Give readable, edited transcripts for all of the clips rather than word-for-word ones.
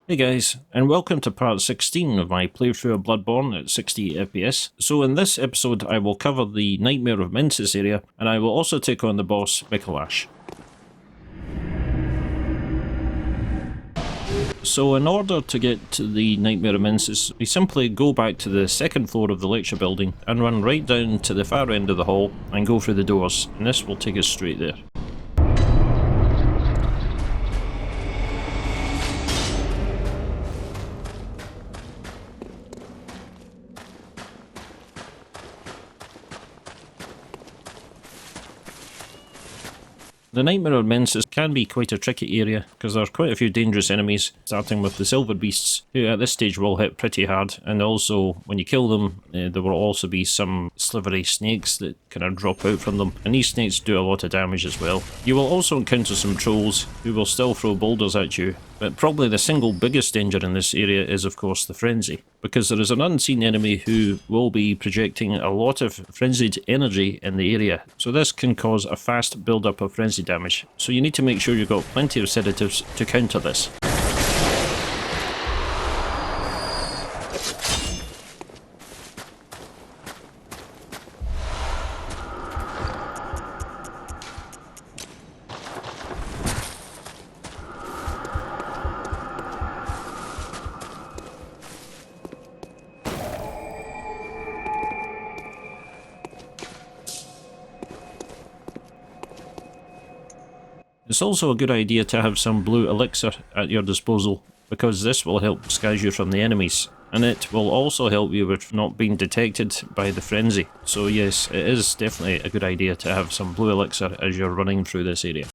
Hey guys, and welcome to part 16 of my playthrough of Bloodborne at 60fps. So in this episode I will cover the Nightmare of Mensis area, and I will also take on the boss Micolash. So in order to get to the Nightmare of Mensis, we simply go back to the second floor of the lecture building and run right down to the far end of the hall and go through the doors, and this will take us straight there. The Nightmare of Mensis can be quite a tricky area because there are quite a few dangerous enemies, starting with the silver beasts, who at this stage will hit pretty hard, and also when you kill them there will also be some slivery snakes that kind of drop out from them, and these snakes do a lot of damage as well. You will also encounter some trolls who will still throw boulders at you, but probably the single biggest danger in this area is of course the frenzy, because there is an unseen enemy who will be projecting a lot of frenzied energy in the area, so this can cause a fast build-up of frenzy damage, so you need to make sure you've got plenty of sedatives to counter this. It's also a good idea to have some blue elixir at your disposal, because this will help disguise you from the enemies, and it will also help you with not being detected by the frenzy. So yes, it is definitely a good idea to have some blue elixir as you're running through this area.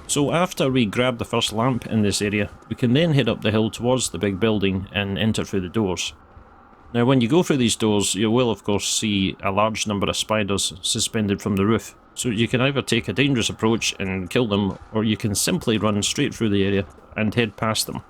So after we grab the first lamp in this area, we can then head up the hill towards the big building and enter through the doors. Now when you go through these doors, you will of course see a large number of spiders suspended from the roof. So you can either take a dangerous approach and kill them, or you can simply run straight through the area and head past them.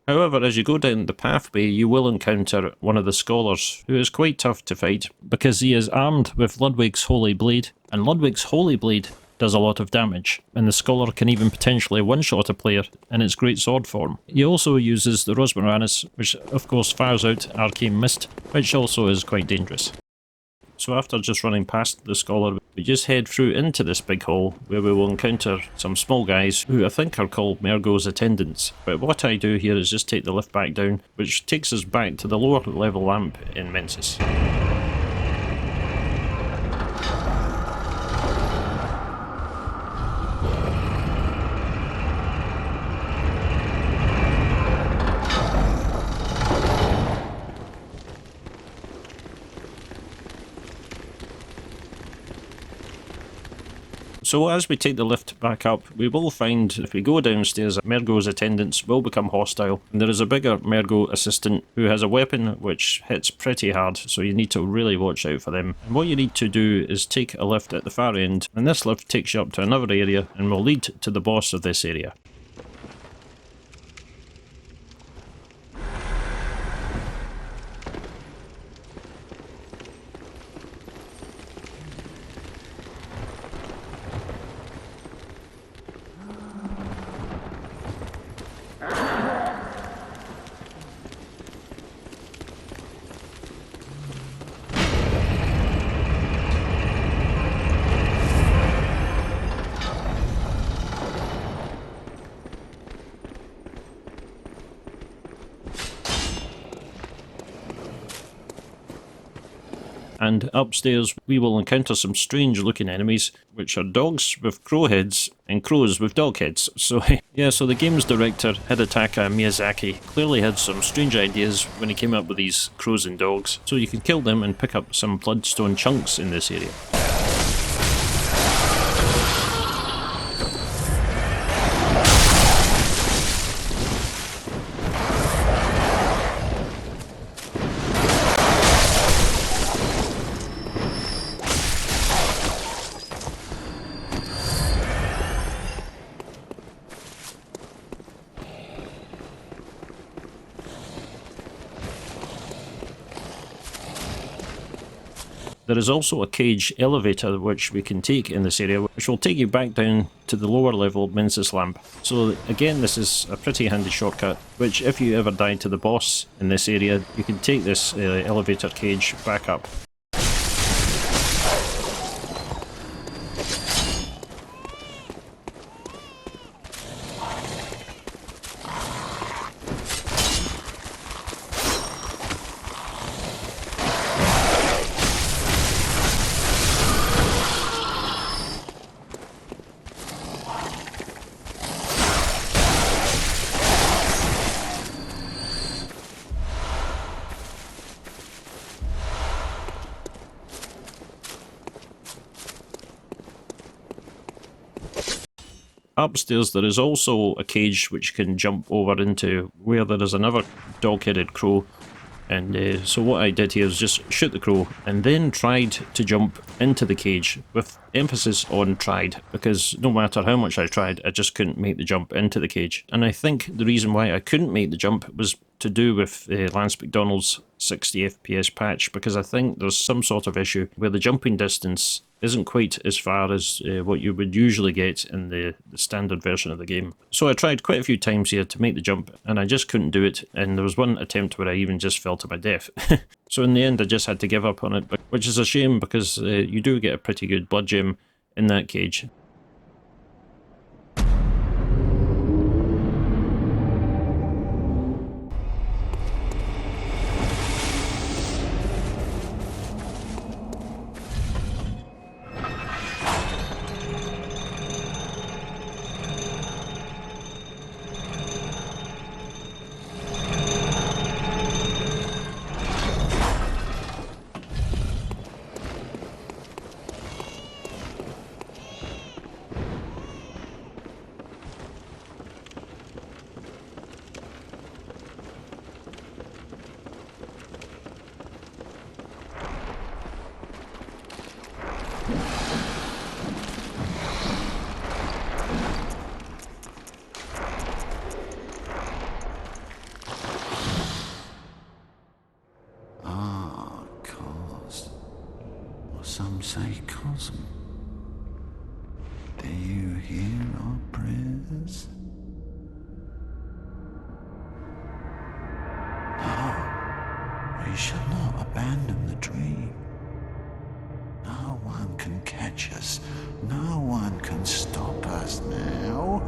However, as you go down the pathway, you will encounter one of the scholars, who is quite tough to fight, because he is armed with Ludwig's Holy Blade, and Ludwig's Holy Blade does a lot of damage, and the scholar can even potentially one-shot a player in its great sword form. He also uses the Rosmarinus, which of course fires out Arcane Mist, which also is quite dangerous. So after just running past the scholar, we just head through into this big hall where we will encounter some small guys who I think are called Mergo's attendants. But what I do here is just take the lift back down, which takes us back to the lower level lamp in Mensis. So as we take the lift back up, we will find if we go downstairs, Mergo's attendants will become hostile, and there is a bigger Mergo assistant who has a weapon which hits pretty hard, so you need to really watch out for them. And what you need to do is take a lift at the far end, and this lift takes you up to another area and will lead to the boss of this area. And upstairs we will encounter some strange looking enemies, which are dogs with crow heads and crows with dog heads. So yeah, so the game's director, Hidetaka Miyazaki, clearly had some strange ideas when he came up with these crows and dogs. So you can kill them and pick up some bloodstone chunks in this area. There is also a cage elevator which we can take in this area, which will take you back down to the lower level Mensis lamp. So again, this is a pretty handy shortcut, which if you ever die to the boss in this area, you can take this elevator cage back up. Upstairs there is also a cage which you can jump over into, where there is another dog-headed crow, and so what I did here is just shoot the crow and then tried to jump into the cage, with emphasis on tried, because no matter how much I tried, I just couldn't make the jump into the cage. And I think the reason why I couldn't make the jump was to do with Lance McDonald's 60 FPS patch, because I think there's some sort of issue where the jumping distance isn't quite as far as what you would usually get in the standard version of the game. So I tried quite a few times here to make the jump, and I just couldn't do it, and there was one attempt where I even just fell to my death. So in the end I just had to give up on it, which is a shame because you do get a pretty good blood gem in that cage. Some say cosm. Do you hear our prayers? No, we shall not abandon the dream. No one can catch us. No one can stop us now.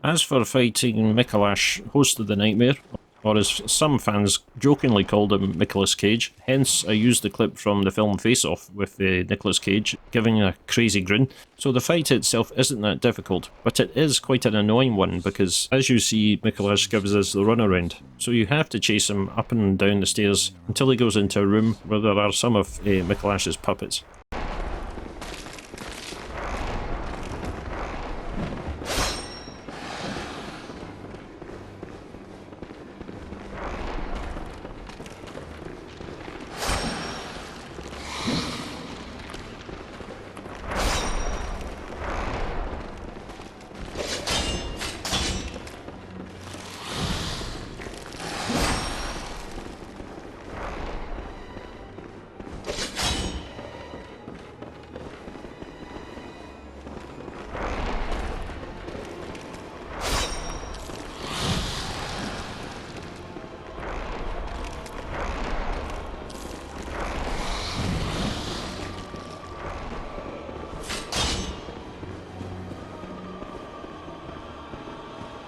As for fighting Micolash, host of the Nightmare, or as some fans jokingly called him, Nicolas Cage, hence I used the clip from the film Face Off with Nicolas Cage giving a crazy grin. So the fight itself isn't that difficult, but it is quite an annoying one because, as you see, Micolash gives us the runaround. So you have to chase him up and down the stairs until he goes into a room where there are some of Micolash's puppets.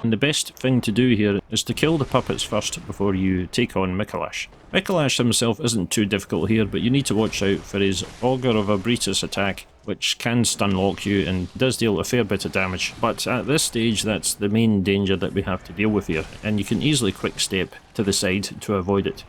And the best thing to do here is to kill the puppets first before you take on Micolash. Micolash himself isn't too difficult here, but you need to watch out for his Augur of Abritus attack, which can stun lock you and does deal a fair bit of damage. But at this stage that's the main danger that we have to deal with here, and you can easily quick step to the side to avoid it.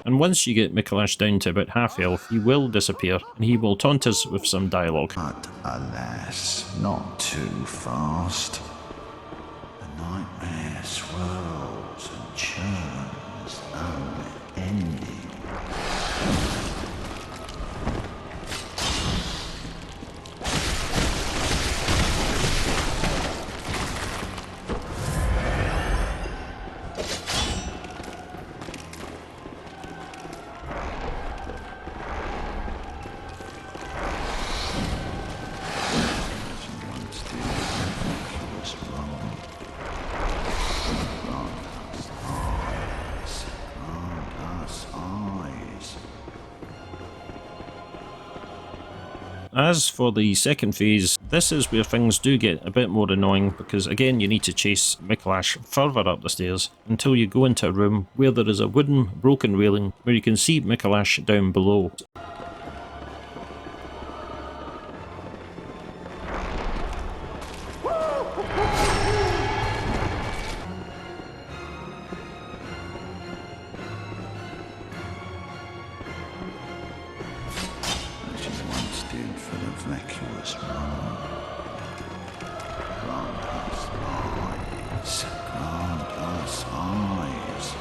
And once you get Micolash down to about half health, he will disappear, and he will taunt us with some dialogue. But alas, not too fast. The nightmare swirls and churns, unending. As for the second phase, this is where things do get a bit more annoying because again you need to chase Micolash further up the stairs until you go into a room where there is a wooden broken railing where you can see Micolash down below. For the vacuous moon. Grant us eyes, grant us eyes.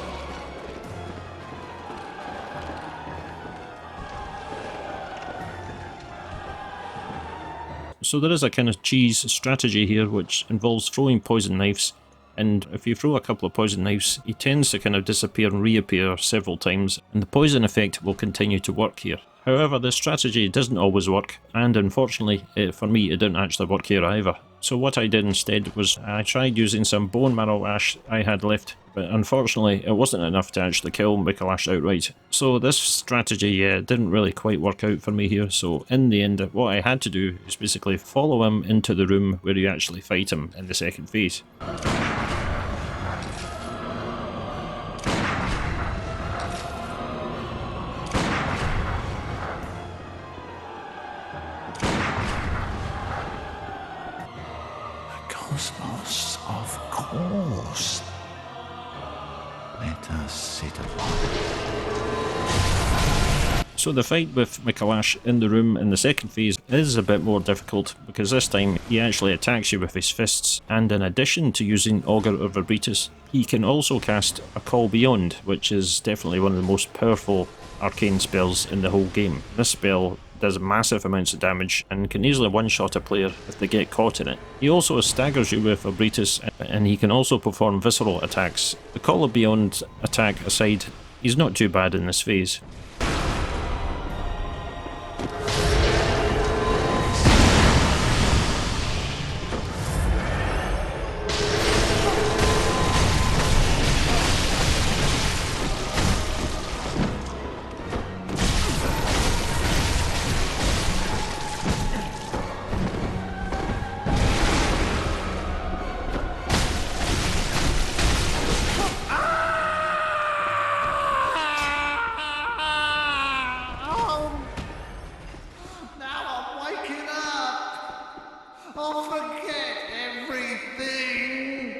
So there is a kind of cheese strategy here which involves throwing poison knives, and if you throw a couple of poison knives he tends to kind of disappear and reappear several times, and the poison effect will continue to work here. However, this strategy doesn't always work, and unfortunately for me it didn't actually work here either. So what I did instead was I tried using some bone marrow ash I had left, but unfortunately it wasn't enough to actually kill Micolash outright. So this strategy didn't really quite work out for me here, so in the end what I had to do is basically follow him into the room where you actually fight him in the second phase. Cosmos, of course. Let us sit upon it. So the fight with Micolash in the room in the second phase is a bit more difficult because this time he actually attacks you with his fists, and in addition to using Augur of Arbitus, he can also cast a Call Beyond, which is definitely one of the most powerful arcane spells in the whole game. This spell does massive amounts of damage and can easily one-shot a player if they get caught in it. He also staggers you with Arbitus, and he can also perform visceral attacks. The Call of Beyond attack aside, he's not too bad in this phase. I'll forget everything.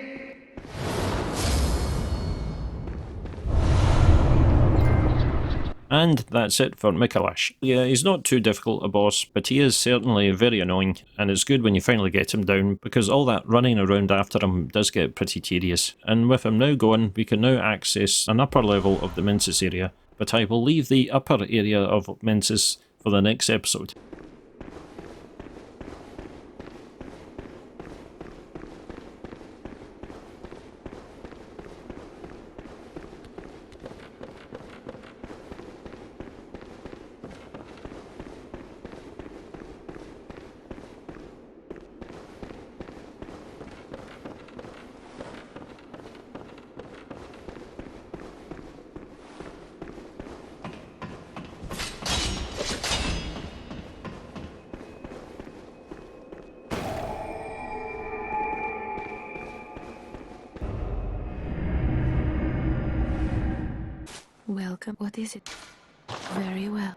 And that's it for Micolash. Yeah, he's not too difficult a boss, but he is certainly very annoying, and it's good when you finally get him down, because all that running around after him does get pretty tedious. And with him now gone, we can now access an upper level of the Mensis area, but I will leave the upper area of Mensis for the next episode. Welcome. What is it? Very well.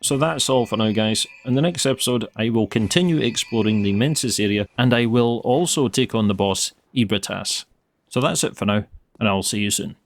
So that's all for now, guys. In the next episode, I will continue exploring the Mensis area, and I will also take on the boss, Ibritas. So that's it for now, and I'll see you soon.